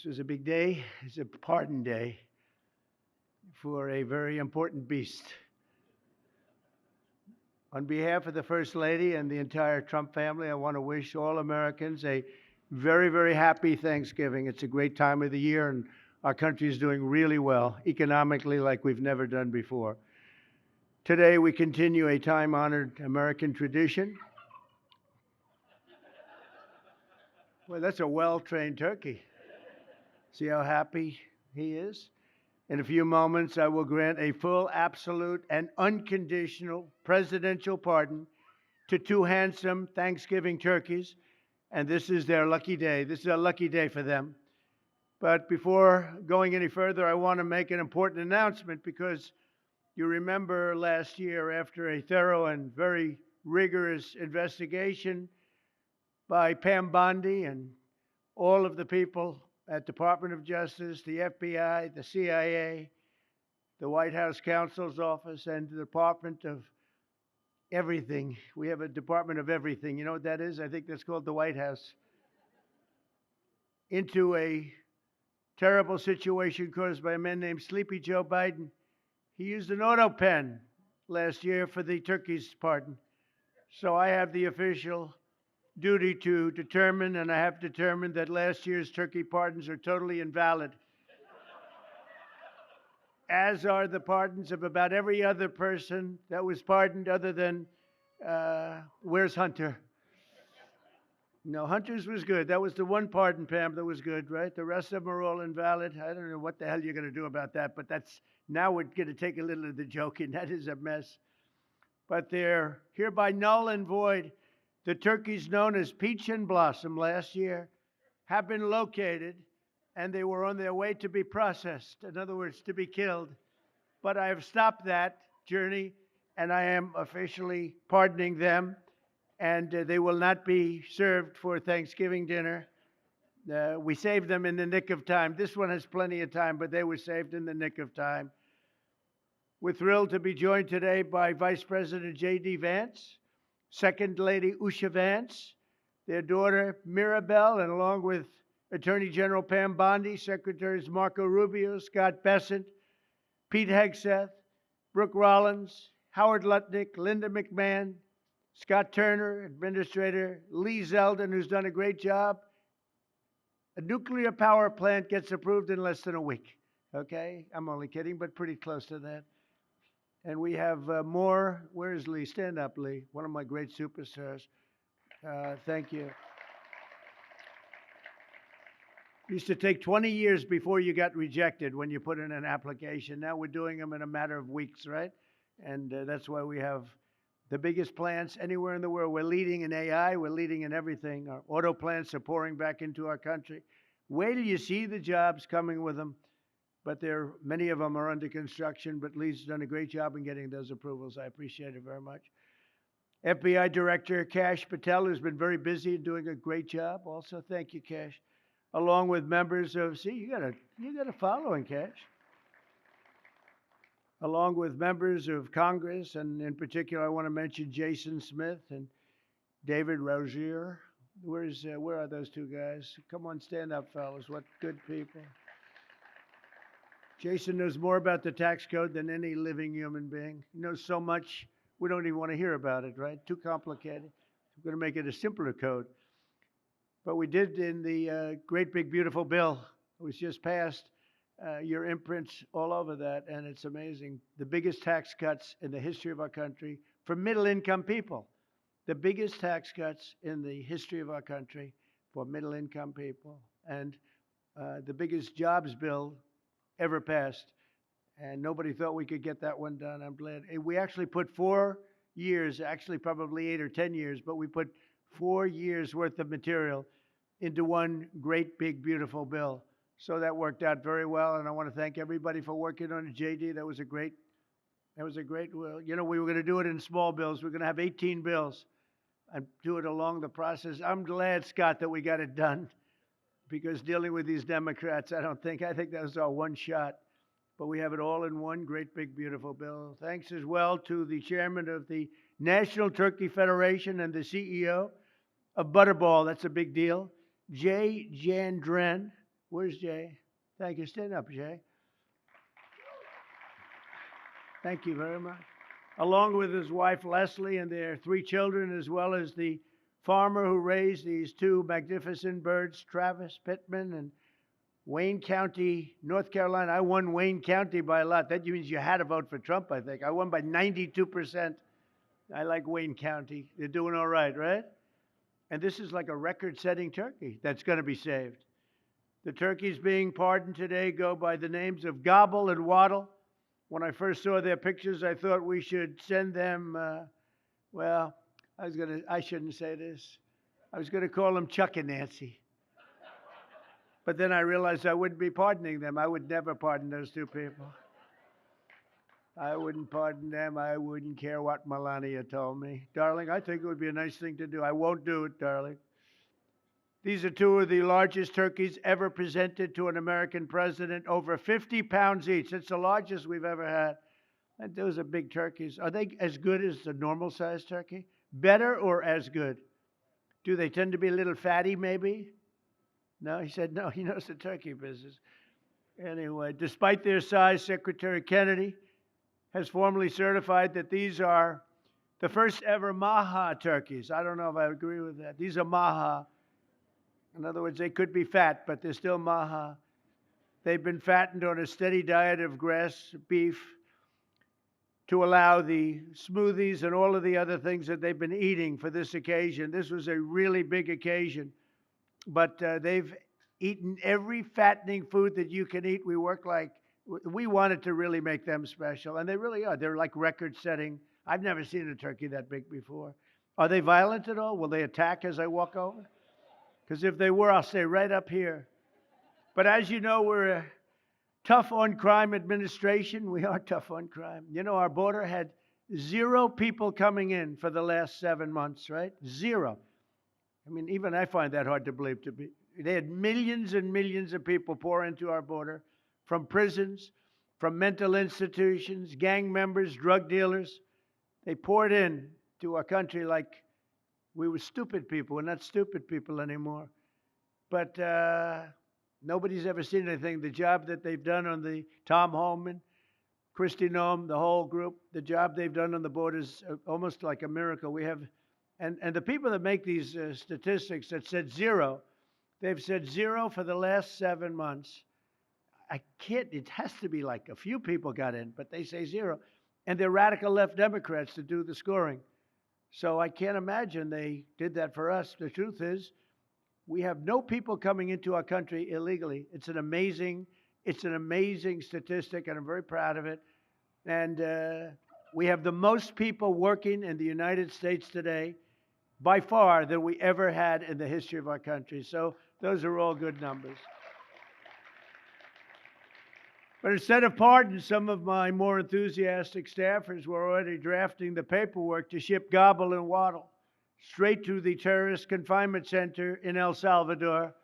This is a big day. It's a pardon day for a very important beast. On behalf of the First Lady and the entire Trump family, I want to wish all Americans a very, very happy Thanksgiving. It's a great time of the year, and our country is doing really well economically like we've never done before. Today, we continue a time-honored American tradition. Well, that's a well-trained turkey. See how happy he is? In a few moments, I will grant a full, absolute, and unconditional presidential pardon to two handsome Thanksgiving turkeys, and this is their lucky day. This is a lucky day for them. But before going any further, I want to make an important announcement because you remember last year, after a thorough and very rigorous investigation by Pam Bondi and all of the people at Department of Justice, the FBI, the CIA, the White House Counsel's Office, and the Department of Everything. We have a Department of Everything. You know what that is? I think that's called the White House. Into a terrible situation caused by a man named Sleepy Joe Biden. He used an auto pen last year for the turkey's pardon. So I have the official duty to determine, and I have determined that last year's turkey pardons are totally invalid, as are the pardons of about every other person that was pardoned other than, where's Hunter? No, Hunter's was good. That was the one pardon, Pam, that was good, right? The rest of them are all invalid. I don't know what the hell you're going to do about that, but now we're going to take a little of the joke, and that is a mess. But they're hereby null and void. The turkeys known as Peach and Blossom last year have been located, and they were on their way to be processed, in other words, to be killed. But I have stopped that journey, and I am officially pardoning them, and they will not be served for Thanksgiving dinner. We saved them in the nick of time. This one has plenty of time, but they were saved in the nick of time. We're thrilled to be joined today by Vice President JD Vance, Second Lady Usha Vance, their daughter Mirabelle, and along with Attorney General Pam Bondi, Secretaries Marco Rubio, Scott Bessent, Pete Hegseth, Brooke Rollins, Howard Lutnick, Linda McMahon, Scott Turner, Administrator Lee Zeldin, who's done a great job. A nuclear power plant gets approved in less than a week. Okay? I'm only kidding, but pretty close to that. And we have more. Where is Lee? Stand up, Lee. One of my great superstars. Thank you. It used to take 20 years before you got rejected when you put in an application. Now we're doing them in a matter of weeks, right? And that's why we have the biggest plants anywhere in the world. We're leading in AI. We're leading in everything. Our auto plants are pouring back into our country. Wait till you see the jobs coming with them. But many of them are under construction, but Lee's done a great job in getting those approvals. I appreciate it very much. FBI Director Kash Patel, who's been very busy and doing a great job. Also, thank you, Kash. Along with members of, you got a following, Kash. Along with members of Congress, and in particular, I want to mention Jason Smith and David Rozier. Where are those two guys? Come on, stand up, fellas. What good people. Jason knows more about the tax code than any living human being. He knows so much, we don't even want to hear about it, right? Too complicated. We're going to make it a simpler code. But we did in the great big beautiful bill. It was just passed. Your imprints all over that, and it's amazing. The biggest tax cuts in the history of our country for middle-income people. The biggest tax cuts in the history of our country for middle-income people. And the biggest jobs bill ever passed, and nobody thought we could get that one done. I'm glad. We actually put 4 years, actually probably 8 or 10 years, but we put 4 years worth of material into one great, big, beautiful bill. So that worked out very well, and I want to thank everybody for working on it. JD, that was a great, well, you know, we were going to do it in small bills. We're going to have 18 bills and do it along the process. I'm glad, Scott, that we got it done. Because dealing with these Democrats, I think that was our one shot. But we have it all in one great, big, beautiful bill. Thanks as well to the chairman of the National Turkey Federation and the CEO of Butterball. That's a big deal. Jay Jandren Where's Jay? Thank you. Stand up, Jay. Thank you very much. Along with his wife Leslie and their 3 children, as well as the farmer who raised these 2 magnificent birds, Travis Pittman and Wayne County, North Carolina. I won Wayne County by a lot. That means you had to vote for Trump, I think. I won by 92%. I like Wayne County. They're doing all right, right? And this is like a record-setting turkey that's going to be saved. The turkeys being pardoned today go by the names of Gobble and Waddle. When I first saw their pictures, I thought we should send them, I shouldn't say this. I was going to call them Chuck and Nancy. But then I realized I wouldn't be pardoning them. I would never pardon those 2 people. I wouldn't pardon them. I wouldn't care what Melania told me. Darling, I think it would be a nice thing to do. I won't do it, darling. These are 2 of the largest turkeys ever presented to an American president, over 50 pounds each. It's the largest we've ever had. And those are big turkeys. Are they as good as the normal-sized turkey? Better or as good? Do they tend to be a little fatty, maybe? No, he said no. He knows the turkey business. Anyway, despite their size, Secretary Kennedy has formally certified that these are the first ever Maha turkeys. I don't know if I agree with that. These are Maha. In other words, they could be fat, but they're still Maha. They've been fattened on a steady diet of grass, beef, to allow the smoothies and all of the other things that they've been eating for this occasion. This was a really big occasion. But they've eaten every fattening food that you can eat. We wanted to really make them special, and they really are. They're like record-setting. I've never seen a turkey that big before. Are they violent at all? Will they attack as I walk over? Because if they were, I'll stay right up here. But as you know, we're a tough on crime administration. We are tough on crime. You know, our border had 0 people coming in for the last 7 months, right? 0. I mean, even I find that hard to believe. They had millions and millions of people pour into our border from prisons, from mental institutions, gang members, drug dealers. They poured in to our country like we were stupid people. We're not stupid people anymore. But nobody's ever seen anything. The job that they've done on the Tom Homan, Kristi Noem, the whole group, the job they've done on the border is almost like a miracle. We have. And the people that make these statistics that said 0, they've said 0 for the last 7 months. It has to be like a few people got in, but they say 0. And they're radical left Democrats to do the scoring. So I can't imagine they did that for us. The truth is, we have no people coming into our country illegally. It's an amazing statistic, and I'm very proud of it. And we have the most people working in the United States today by far than we ever had in the history of our country. So those are all good numbers. But instead of pardons, some of my more enthusiastic staffers were already drafting the paperwork to ship Gobble and Waddle straight to the terrorist confinement center in El Salvador.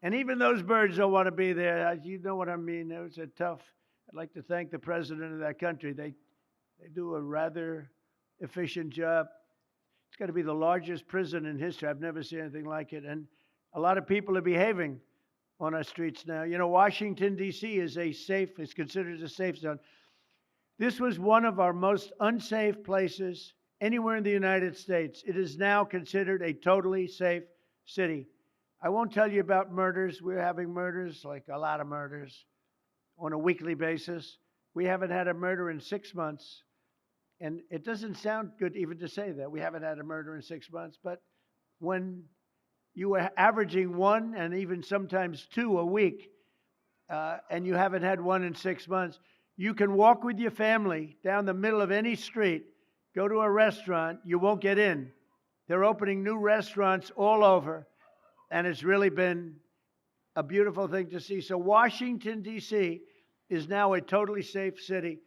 And even those birds don't want to be there. You know what I mean? It was a tough. I'd like to thank the president of that country. They do a rather efficient job. It's got to be the largest prison in history. I've never seen anything like it. And a lot of people are behaving on our streets now. You know, Washington, D.C. is considered a safe zone. This was one of our most unsafe places anywhere in the United States. It is now considered a totally safe city. I won't tell you about murders. We're having murders, like a lot of murders, on a weekly basis. We haven't had a murder in 6 months. And it doesn't sound good even to say that. We haven't had a murder in 6 months. But when you are averaging 1 and even sometimes 2 a week, and you haven't had 1 in 6 months, you can walk with your family down the middle of any street, go to a restaurant, you won't get in. They're opening new restaurants all over, and it's really been a beautiful thing to see. So Washington, D.C. is now a totally safe city.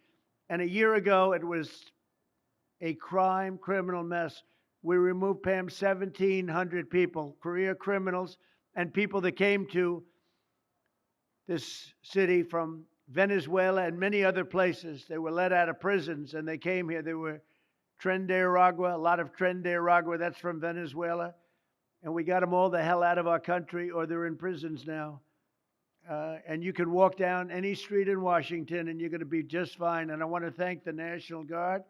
And a year ago, it was a criminal mess. We removed, Pam, 1,700 people, career criminals, and people that came to this city from Venezuela and many other places. They were let out of prisons, and they came here. They were Tren de Aragua, a lot of Tren de Aragua, that's from Venezuela. And we got them all the hell out of our country, or they're in prisons now. And you can walk down any street in Washington and you're going to be just fine. And I want to thank the National Guard.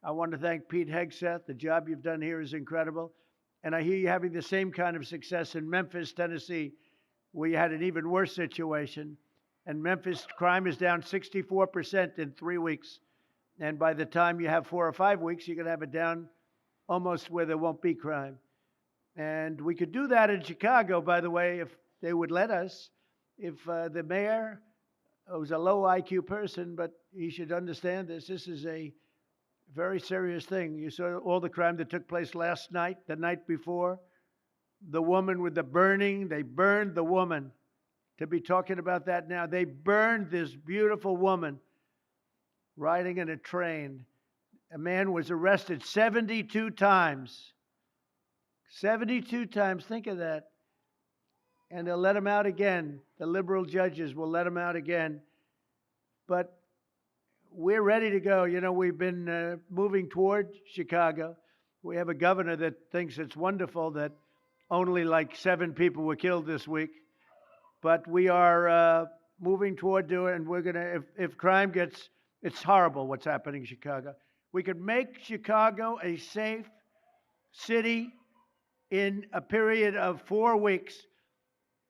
I want to thank Pete Hegseth. The job you've done here is incredible. And I hear you having the same kind of success in Memphis, Tennessee, where you had an even worse situation. And Memphis crime is down 64% in 3 weeks. And by the time you have 4 or 5 weeks, you're going to have it down almost where there won't be crime. And we could do that in Chicago, by the way, if they would let us. If the mayor was a low IQ person, but he should understand this. This is a very serious thing. You saw all the crime that took place last night, the night before. The woman with the burning, they burned the woman. To be talking about that now, they burned this beautiful woman riding in a train. A man was arrested 72 times. 72 times, think of that. And they'll let him out again. The liberal judges will let him out again. But we're ready to go. You know, we've been moving toward Chicago. We have a governor that thinks it's wonderful that only like 7 people were killed this week. But we are moving toward doing, and we're going to, if crime gets, it's horrible what's happening in Chicago. We could make Chicago a safe city in a period of 4 weeks.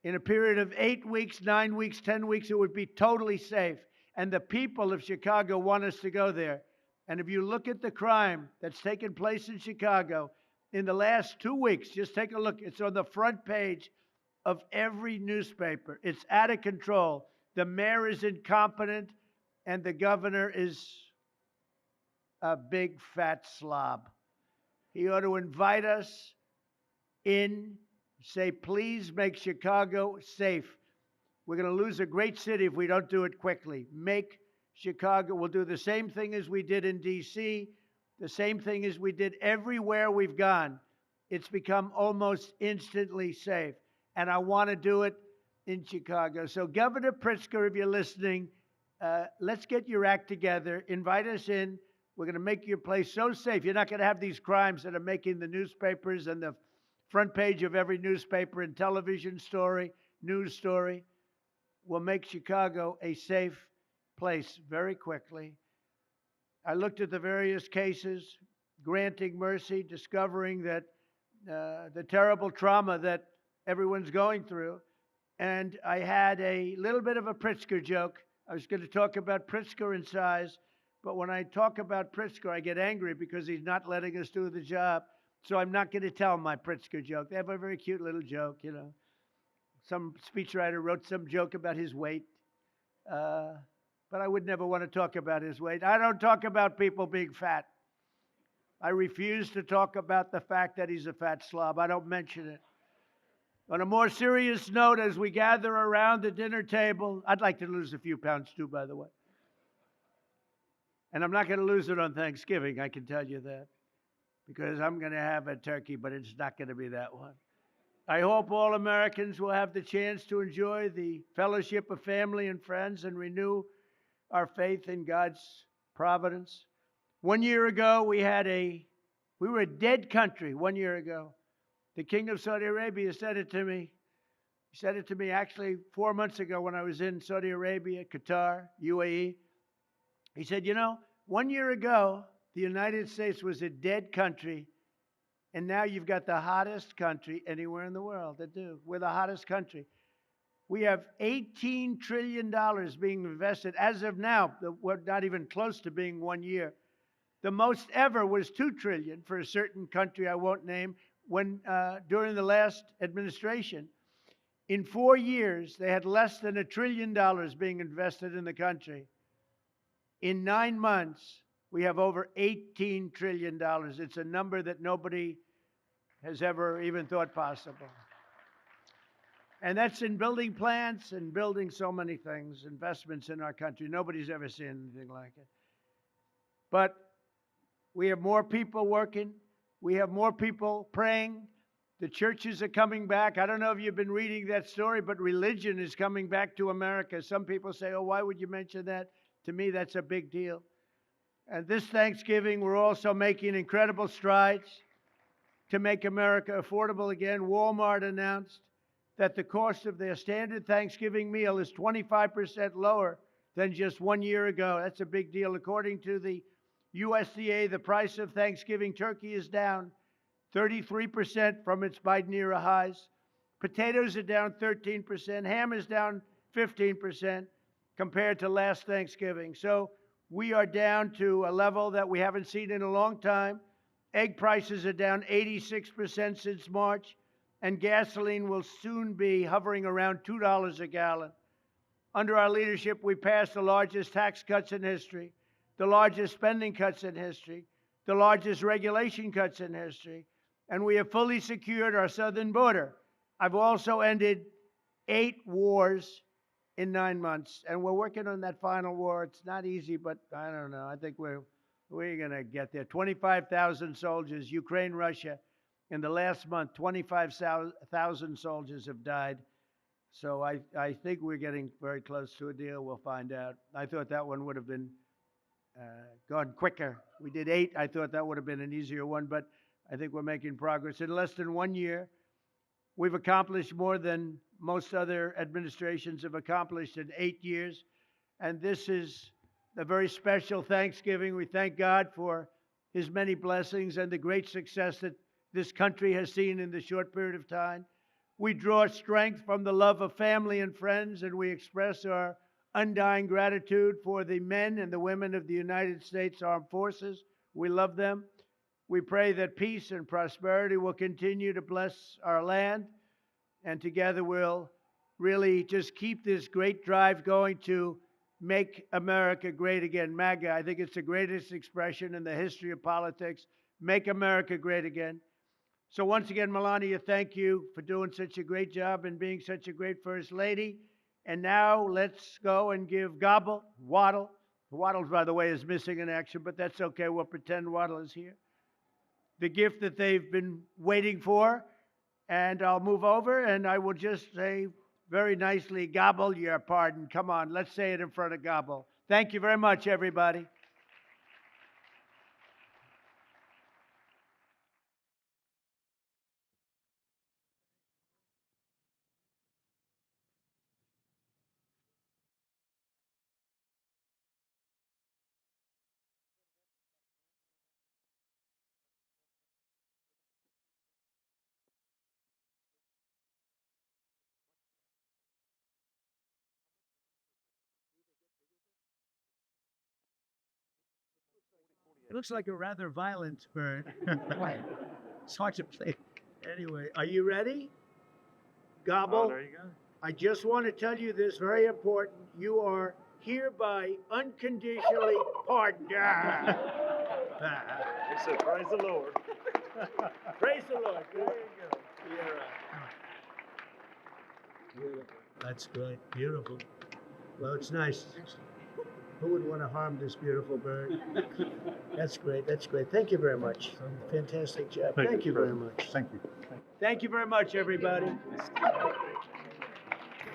In a period of 8 weeks, 9 weeks, 10 weeks, it would be totally safe. And the people of Chicago want us to go there. And if you look at the crime that's taken place in Chicago in the last 2 weeks, just take a look. It's on the front page of every newspaper. It's out of control. The mayor is incompetent, and the governor is a big fat slob. He ought to invite us in, say, please make Chicago safe. We're going to lose a great city if we don't do it quickly. Make Chicago. We'll do the same thing as we did in D.C., the same thing as we did everywhere we've gone. It's become almost instantly safe. And I want to do it in Chicago. So Governor Pritzker, if you're listening, let's get your act together. Invite us in. We're going to make your place so safe. You're not going to have these crimes that are making the newspapers and the front page of every newspaper and television story, news story. We'll make Chicago a safe place very quickly. I looked at the various cases, granting mercy, discovering that the terrible trauma that everyone's going through. And I had a little bit of a Pritzker joke. I was going to talk about Pritzker in size, but when I talk about Pritzker, I get angry because he's not letting us do the job. So I'm not going to tell my Pritzker joke. They have a very cute little joke, you know. Some speechwriter wrote some joke about his weight, but I would never want to talk about his weight. I don't talk about people being fat. I refuse to talk about the fact that he's a fat slob. I don't mention it. On a more serious note, as we gather around the dinner table, I'd like to lose a few pounds too, by the way. And I'm not going to lose it on Thanksgiving, I can tell you that, because I'm going to have a turkey, but it's not going to be that one. I hope all Americans will have the chance to enjoy the fellowship of family and friends and renew our faith in God's providence. 1 year ago, we were a dead country 1 year ago. The King of Saudi Arabia said it to me. He said it to me actually 4 months ago when I was in Saudi Arabia, Qatar, UAE. He said, you know, 1 year ago, the United States was a dead country, and now you've got the hottest country anywhere in the world that do. We're the hottest country. We have $18 trillion being invested. As of now, we're not even close to being 1 year. The most ever was $2 trillion for a certain country I won't name when during the last administration. In 4 years, they had less than $1 trillion being invested in the country. In 9 months, we have over $18 trillion. It's a number that nobody has ever even thought possible. And that's in building plants and building so many things, investments in our country. Nobody's ever seen anything like it. But we have more people working. We have more people praying. The churches are coming back. I don't know if you've been reading that story, but religion is coming back to America. Some people say, oh, why would you mention that? To me, that's a big deal. And this Thanksgiving, we're also making incredible strides to make America affordable again. Walmart announced that the cost of their standard Thanksgiving meal is 25% lower than just 1 year ago. That's a big deal. According to the USDA, the price of Thanksgiving turkey is down 33% from its Biden era highs. Potatoes are down 13%. Ham is down 15% compared to last Thanksgiving. So we are down to a level that we haven't seen in a long time. Egg prices are down 86% since March, and gasoline will soon be hovering around $2 a gallon. Under our leadership, we passed the largest tax cuts in history, the largest spending cuts in history, the largest regulation cuts in history, and we have fully secured our southern border. I've also ended 8 wars in 9 months, and we're working on that final war. It's not easy, but I don't know. I think we're going to get there. 25,000 soldiers, Ukraine, Russia. In the last month, 25,000 soldiers have died. So I think we're getting very close to a deal. We'll find out. I thought that one would have been gone quicker. We did 8. I thought that would have been an easier one, but I think we're making progress. In less than 1 year, we've accomplished more than most other administrations have accomplished in 8 years. And this is a very special Thanksgiving. We thank God for his many blessings and the great success that this country has seen in the short period of time. We draw strength from the love of family and friends, and we express our undying gratitude for the men and the women of the United States Armed Forces. We love them. We pray that peace and prosperity will continue to bless our land, and together we'll really just keep this great drive going to make America great again. MAGA, I think it's the greatest expression in the history of politics. Make America great again. So once again, Melania, thank you for doing such a great job and being such a great First Lady. And now let's go and give Waddle. Waddle, by the way, is missing in action, but that's okay. We'll pretend Waddle is here. The gift that they've been waiting for. And I'll move over and I will just say very nicely, gobble your pardon. Come on, let's say it in front of Gobble. Thank you very much, everybody. It looks like a rather violent bird. It's hard to play. Anyway, are you ready? Gobble. Oh, there you go. I just want to tell you this, very important. You are hereby unconditionally pardoned. He said, praise the Lord. Praise the Lord. There you go. You're Beautiful. That's great. Beautiful. Well, it's nice. Who would want to harm this beautiful bird? That's great. That's great. Thank you very much. Fantastic job. Thank you very much. Thank you. Thank you very much, everybody.